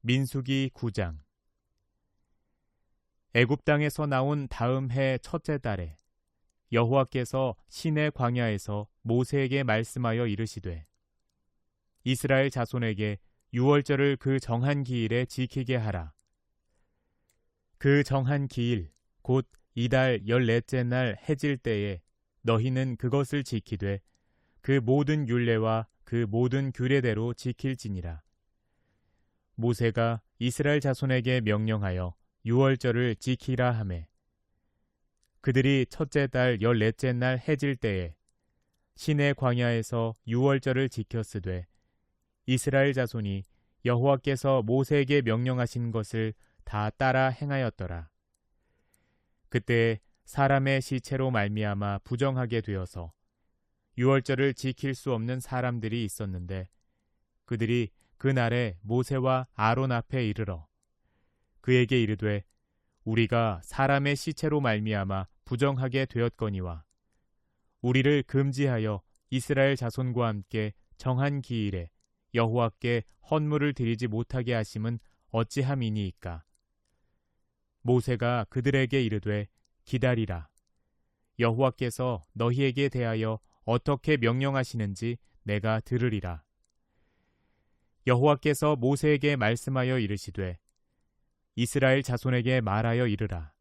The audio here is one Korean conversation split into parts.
민수기 9장. 애굽 땅에서 나온 다음 해 첫째 달에 여호와께서 시내 광야에서 모세에게 말씀하여 이르시되 이스라엘 자손에게 유월절을 그 정한 기일에 지키게 하라. 그 정한 기일 곧 이달 14째 날 해질 때에 너희는 그것을 지키되 그 모든 율례와 그 모든 규례대로 지킬지니라. 모세가 이스라엘 자손에게 명령하여 유월절을 지키라 하매 그들이 첫째 달 14째 날 해질 때에 시내 광야에서 유월절을 지켰으되 이스라엘 자손이 여호와께서 모세에게 명령하신 것을 다 따라 행하였더라. 그때 사람의 시체로 말미암아 부정하게 되어서 유월절을 지킬 수 없는 사람들이 있었는데 그들이 그날에 모세와 아론 앞에 이르러 그에게 이르되 우리가 사람의 시체로 말미암아 부정하게 되었거니와 우리를 금지하여 이스라엘 자손과 함께 정한 기일에 여호와께 헌물을 드리지 못하게 하심은 어찌함이니이까. 모세가 그들에게 이르되 기다리라. 여호와께서 너희에게 대하여 어떻게 명령하시는지 내가 들으리라. 여호와께서 모세에게 말씀하여 이르시되 이스라엘 자손에게 말하여 이르라.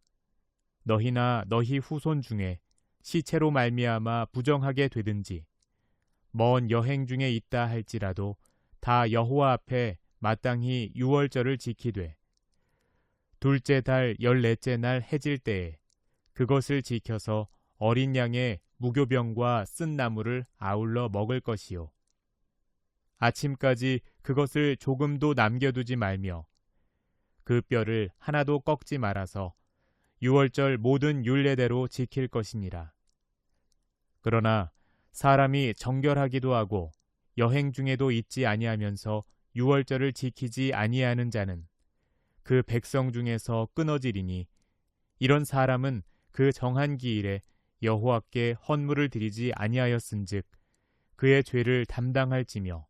너희나 너희 후손 중에 시체로 말미암아 부정하게 되든지 먼 여행 중에 있다 할지라도 다 여호와 앞에 마땅히 유월절을 지키되 둘째 달 14째 날 해질 때에 그것을 지켜서 어린 양의 무교병과 쓴 나물을 아울러 먹을 것이요 아침까지 그것을 조금도 남겨두지 말며 그 뼈를 하나도 꺾지 말아서 유월절 모든 율례대로 지킬 것이니라. 그러나 사람이 정결하기도 하고 여행 중에도 있지 아니하면서 유월절을 지키지 아니하는 자는 그 백성 중에서 끊어지리니 이런 사람은 그 정한 기일에 여호와께 헌물을 드리지 아니하였은즉 그의 죄를 담당할지며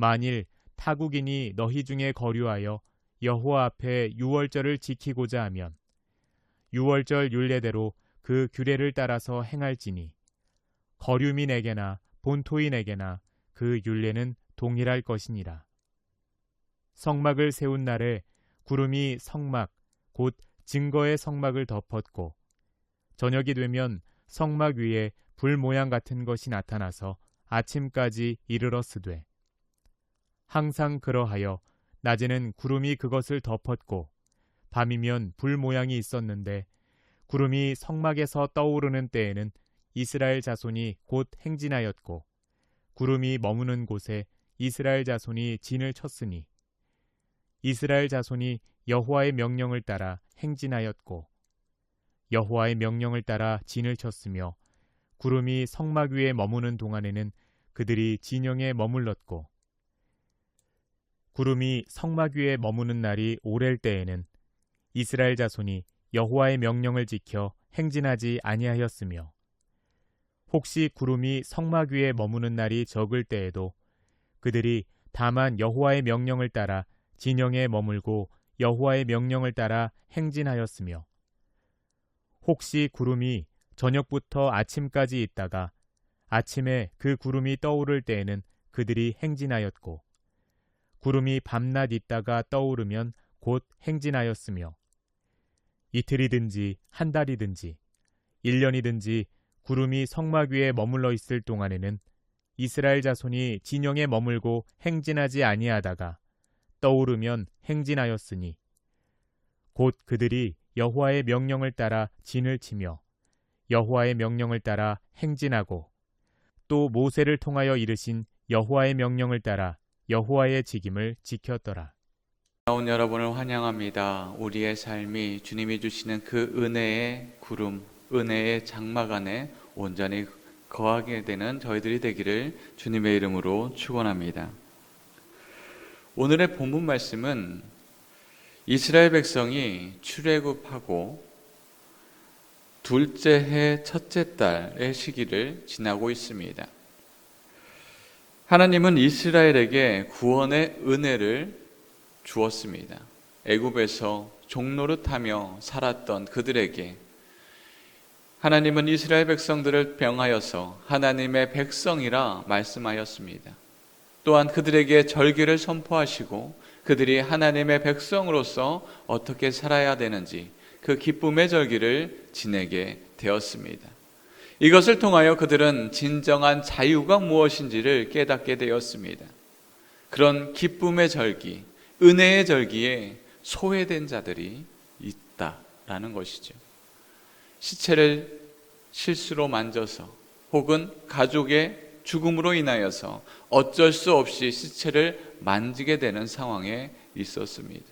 만일 타국인이 너희 중에 거류하여 여호와 앞에 유월절을 지키고자 하면 유월절 율례대로 그 규례를 따라서 행할지니 거류민에게나 본토인에게나 그 율례는 동일할 것이니라. 성막을 세운 날에 구름이 성막 곧 증거의 성막을 덮었고 저녁이 되면 성막 위에 불 모양 같은 것이 나타나서 아침까지 이르렀으되 항상 그러하여 낮에는 구름이 그것을 덮었고 밤이면 불 모양이 있었는데 구름이 성막에서 떠오르는 때에는 이스라엘 자손이 곧 행진하였고 구름이 머무는 곳에 이스라엘 자손이 진을 쳤으니 이스라엘 자손이 여호와의 명령을 따라 행진하였고 여호와의 명령을 따라 진을 쳤으며 구름이 성막 위에 머무는 동안에는 그들이 진영에 머물렀고 구름이 성막 위에 머무는 날이 오랠 때에는 이스라엘 자손이 여호와의 명령을 지켜 행진하지 아니하였으며 혹시 구름이 성막 위에 머무는 날이 적을 때에도 그들이 다만 여호와의 명령을 따라 진영에 머물고 여호와의 명령을 따라 행진하였으며 혹시 구름이 저녁부터 아침까지 있다가 아침에 그 구름이 떠오를 때에는 그들이 행진하였고 구름이 밤낮 있다가 떠오르면 곧 행진하였으며 이틀이든지 한 달이든지 1년이든지 구름이 성막 위에 머물러 있을 동안에는 이스라엘 자손이 진영에 머물고 행진하지 아니하다가 떠오르면 행진하였으니 곧 그들이 여호와의 명령을 따라 진을 치며 여호와의 명령을 따라 행진하고 또 모세를 통하여 이르신 여호와의 명령을 따라 여호와의 직임을 지켰더라. 나온 여러분을 환영합니다. 우리의 삶이 주님이 주시는 그 은혜의 구름, 은혜의 장막 안에 온전히 거하게 되는 저희들이 되기를 주님의 이름으로 축원합니다. 오늘의 본문 말씀은 이스라엘 백성이 출애굽하고 둘째 해 첫째 달의 시기를 지나고 있습니다. 하나님은 이스라엘에게 구원의 은혜를 주었습니다. 애굽에서 종노릇하며 살았던 그들에게 하나님은 이스라엘 백성들을 명하여서 하나님의 백성이라 말씀하였습니다. 또한 그들에게 절기를 선포하시고 그들이 하나님의 백성으로서 어떻게 살아야 되는지 그 기쁨의 절기를 지내게 되었습니다. 이것을 통하여 그들은 진정한 자유가 무엇인지를 깨닫게 되었습니다. 그런 기쁨의 절기, 은혜의 절기에 소외된 자들이 있다라는 것이죠. 시체를 실수로 만져서 혹은 가족의 죽음으로 인하여서 어쩔 수 없이 시체를 만지게 되는 상황에 있었습니다.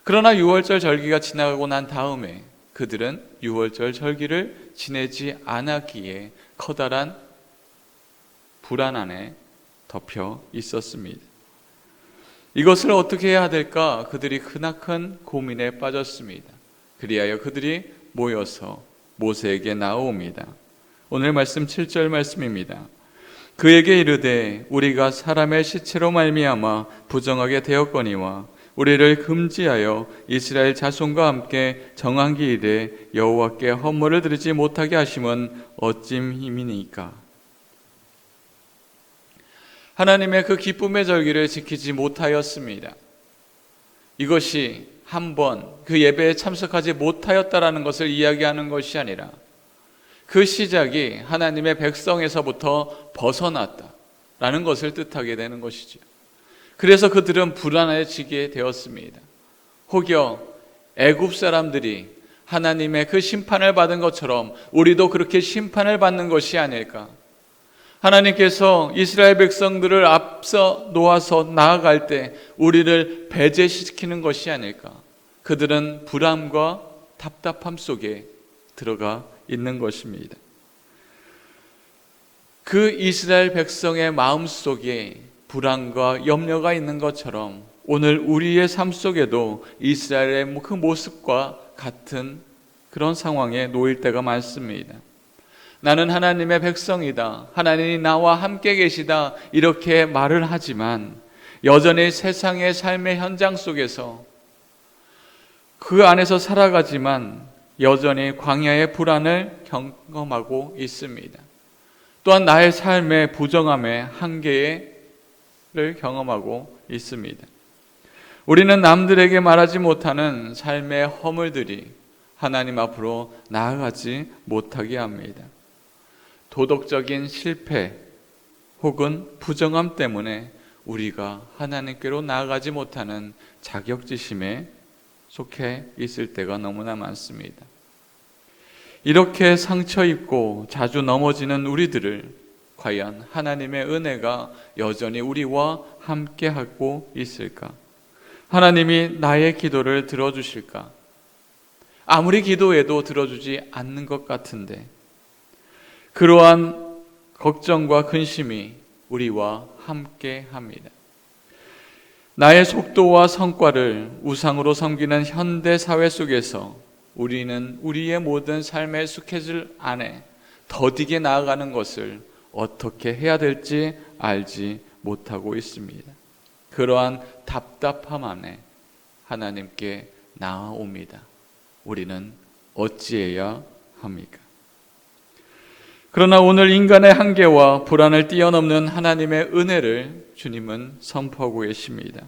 그러나 유월절 절기가 지나가고 난 다음에 그들은 유월절 절기를 지내지 않았기에 커다란 불안 안에 덮여 있었습니다. 이것을 어떻게 해야 될까? 그들이 크나큰 고민에 빠졌습니다. 그리하여 그들이 모여서 모세에게 나옵니다. 오늘 말씀 7절 말씀입니다. 그에게 이르되 우리가 사람의 시체로 말미암아 부정하게 되었거니와 우리를 금지하여 이스라엘 자손과 함께 정한 기일에 여호와께 헌물을 드리지 못하게 하심은 어찜 힘이니까. 하나님의 그 기쁨의 절기를 지키지 못하였습니다. 이것이 한번 그 예배에 참석하지 못하였다라는 것을 이야기하는 것이 아니라 그 시작이 하나님의 백성에서부터 벗어났다라는 것을 뜻하게 되는 것이죠. 그래서 그들은 불안해지게 되었습니다. 혹여 애굽 사람들이 하나님의 그 심판을 받은 것처럼 우리도 그렇게 심판을 받는 것이 아닐까? 하나님께서 이스라엘 백성들을 앞서 놓아서 나아갈 때 우리를 배제시키는 것이 아닐까? 그들은 불안과 답답함 속에 들어가 있는 것입니다. 그 이스라엘 백성의 마음 속에 불안과 염려가 있는 것처럼 오늘 우리의 삶 속에도 이스라엘의 그 모습과 같은 그런 상황에 놓일 때가 많습니다. 나는 하나님의 백성이다. 하나님이 나와 함께 계시다. 이렇게 말을 하지만 여전히 세상의 삶의 현장 속에서 그 안에서 살아가지만 여전히 광야의 불안을 경험하고 있습니다. 또한 나의 삶의 부정함의 한계를 경험하고 있습니다. 우리는 남들에게 말하지 못하는 삶의 허물들이 하나님 앞으로 나아가지 못하게 합니다. 도덕적인 실패 혹은 부정함 때문에 우리가 하나님께로 나아가지 못하는 자격지심에 속해 있을 때가 너무나 많습니다. 이렇게 상처 입고 자주 넘어지는 우리들을 과연 하나님의 은혜가 여전히 우리와 함께하고 있을까? 하나님이 나의 기도를 들어주실까? 아무리 기도해도 들어주지 않는 것 같은데 그러한 걱정과 근심이 우리와 함께합니다. 나의 속도와 성과를 우상으로 섬기는 현대 사회 속에서 우리는 우리의 모든 삶의 스케줄 안에 더디게 나아가는 것을 어떻게 해야 될지 알지 못하고 있습니다. 그러한 답답함 안에 하나님께 나아옵니다. 우리는 어찌해야 합니까? 그러나 오늘 인간의 한계와 불안을 뛰어넘는 하나님의 은혜를 주님은 선포하고 계십니다.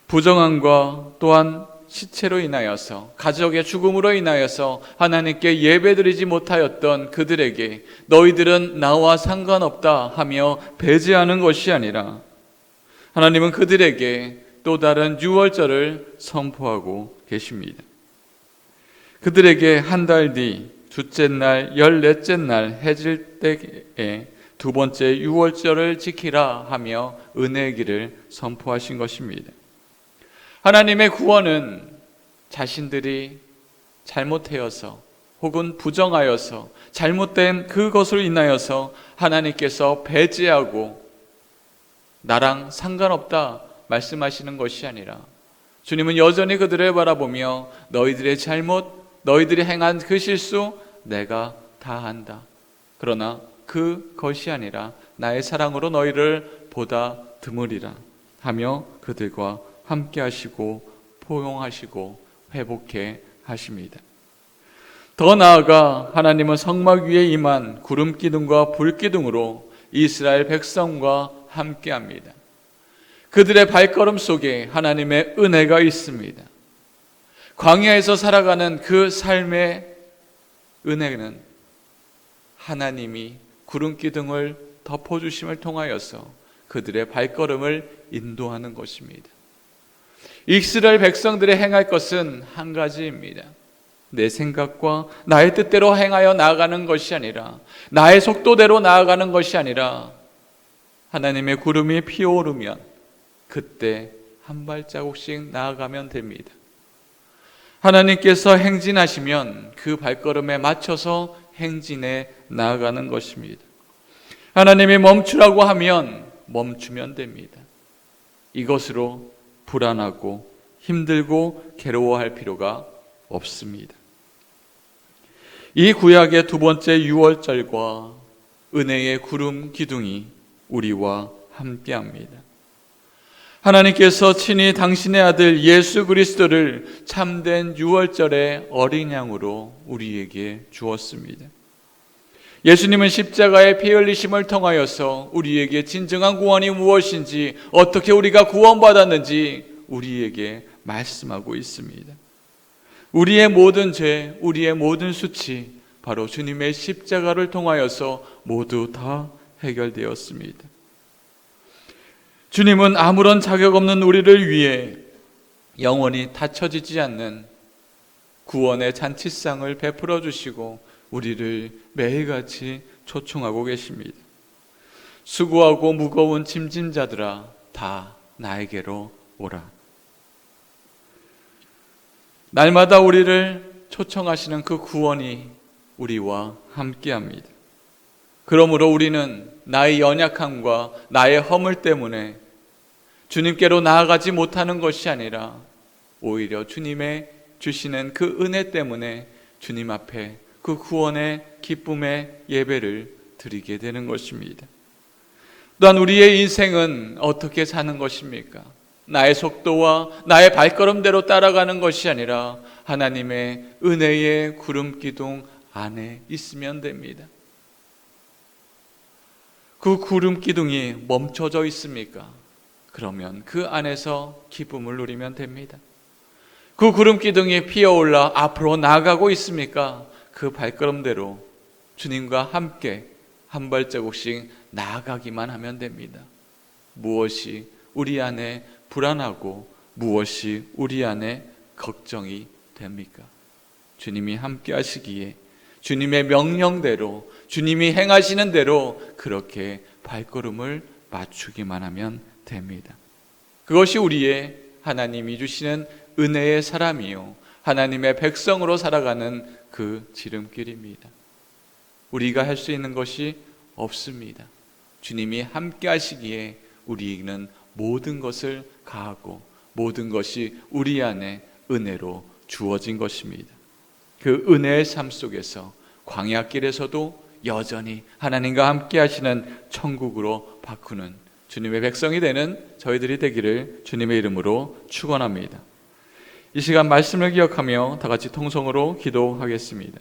부정함과 또한 시체로 인하여서 가족의 죽음으로 인하여서 하나님께 예배드리지 못하였던 그들에게 너희들은 나와 상관없다 하며 배제하는 것이 아니라 하나님은 그들에게 또 다른 유월절을 선포하고 계십니다. 그들에게 한 달 뒤 둘째 날 14째 날 해질 때에 두 번째 유월절을 지키라 하며 은혜의 길을 선포하신 것입니다. 하나님의 구원은 자신들이 잘못하여서 혹은 부정하여서 잘못된 그것으로 인하여서 하나님께서 배제하고 나랑 상관없다 말씀하시는 것이 아니라 주님은 여전히 그들을 바라보며 너희들의 잘못, 너희들이 행한 그 실수 내가 다 안다. 그러나 그것이 아니라 나의 사랑으로 너희를 보다 드물이라 하며 그들과 함께 하시고 포용하시고 회복해 하십니다. 더 나아가 하나님은 성막 위에 임한 구름 기둥과 불 기둥으로 이스라엘 백성과 함께 합니다. 그들의 발걸음 속에 하나님의 은혜가 있습니다. 광야에서 살아가는 그 삶의 은혜는 하나님이 구름 기둥을 덮어주심을 통하여서 그들의 발걸음을 인도하는 것입니다. 이스라엘 백성들이 행할 것은 한 가지입니다. 내 생각과 나의 뜻대로 행하여 나아가는 것이 아니라, 나의 속도대로 나아가는 것이 아니라, 하나님의 구름이 피어오르면 그때 한 발자국씩 나아가면 됩니다. 하나님께서 행진하시면 그 발걸음에 맞춰서 행진해 나아가는 것입니다. 하나님이 멈추라고 하면 멈추면 됩니다. 이것으로 불안하고 힘들고 괴로워할 필요가 없습니다. 이 구약의 두 번째 유월절과 은혜의 구름 기둥이 우리와 함께합니다. 하나님께서 친히 당신의 아들 예수 그리스도를 참된 유월절의 어린 양으로 우리에게 주었습니다. 예수님은 십자가의 피 흘리심을 통하여서 우리에게 진정한 구원이 무엇인지, 어떻게 우리가 구원받았는지 우리에게 말씀하고 있습니다. 우리의 모든 죄, 우리의 모든 수치, 바로 주님의 십자가를 통하여서 모두 다 해결되었습니다. 주님은 아무런 자격 없는 우리를 위해 영원히 닫혀지지 않는 구원의 잔치상을 베풀어 주시고 우리를 매일같이 초청하고 계십니다. 수고하고 무거운 짐진 자들아, 다 나에게로 오라. 날마다 우리를 초청하시는 그 구원이 우리와 함께합니다. 그러므로 우리는 나의 연약함과 나의 허물 때문에 주님께로 나아가지 못하는 것이 아니라 오히려 주님의 주시는 그 은혜 때문에 주님 앞에 그 구원의 기쁨의 예배를 드리게 되는 것입니다. 또한 우리의 인생은 어떻게 사는 것입니까? 나의 속도와 나의 발걸음대로 따라가는 것이 아니라 하나님의 은혜의 구름 기둥 안에 있으면 됩니다. 그 구름 기둥이 멈춰져 있습니까? 그러면 그 안에서 기쁨을 누리면 됩니다. 그 구름 기둥이 피어올라 앞으로 나아가고 있습니까? 그 발걸음대로 주님과 함께 한 발자국씩 나아가기만 하면 됩니다. 무엇이 우리 안에 불안하고 무엇이 우리 안에 걱정이 됩니까? 주님이 함께 하시기에 주님의 명령대로, 주님이 행하시는 대로 그렇게 발걸음을 맞추기만 하면 됩니다. 그것이 우리의 하나님이 주시는 은혜의 사람이요, 하나님의 백성으로 살아가는 그 지름길입니다. 우리가 할 수 있는 것이 없습니다. 주님이 함께 하시기에 우리는 모든 것을 가하고 모든 것이 우리 안에 은혜로 주어진 것입니다. 그 은혜의 삶 속에서 광야길에서도 여전히 하나님과 함께 하시는 천국으로 바꾸는 주님의 백성이 되는 저희들이 되기를 주님의 이름으로 축원합니다. 이 시간 말씀을 기억하며 다 같이 통성으로 기도하겠습니다.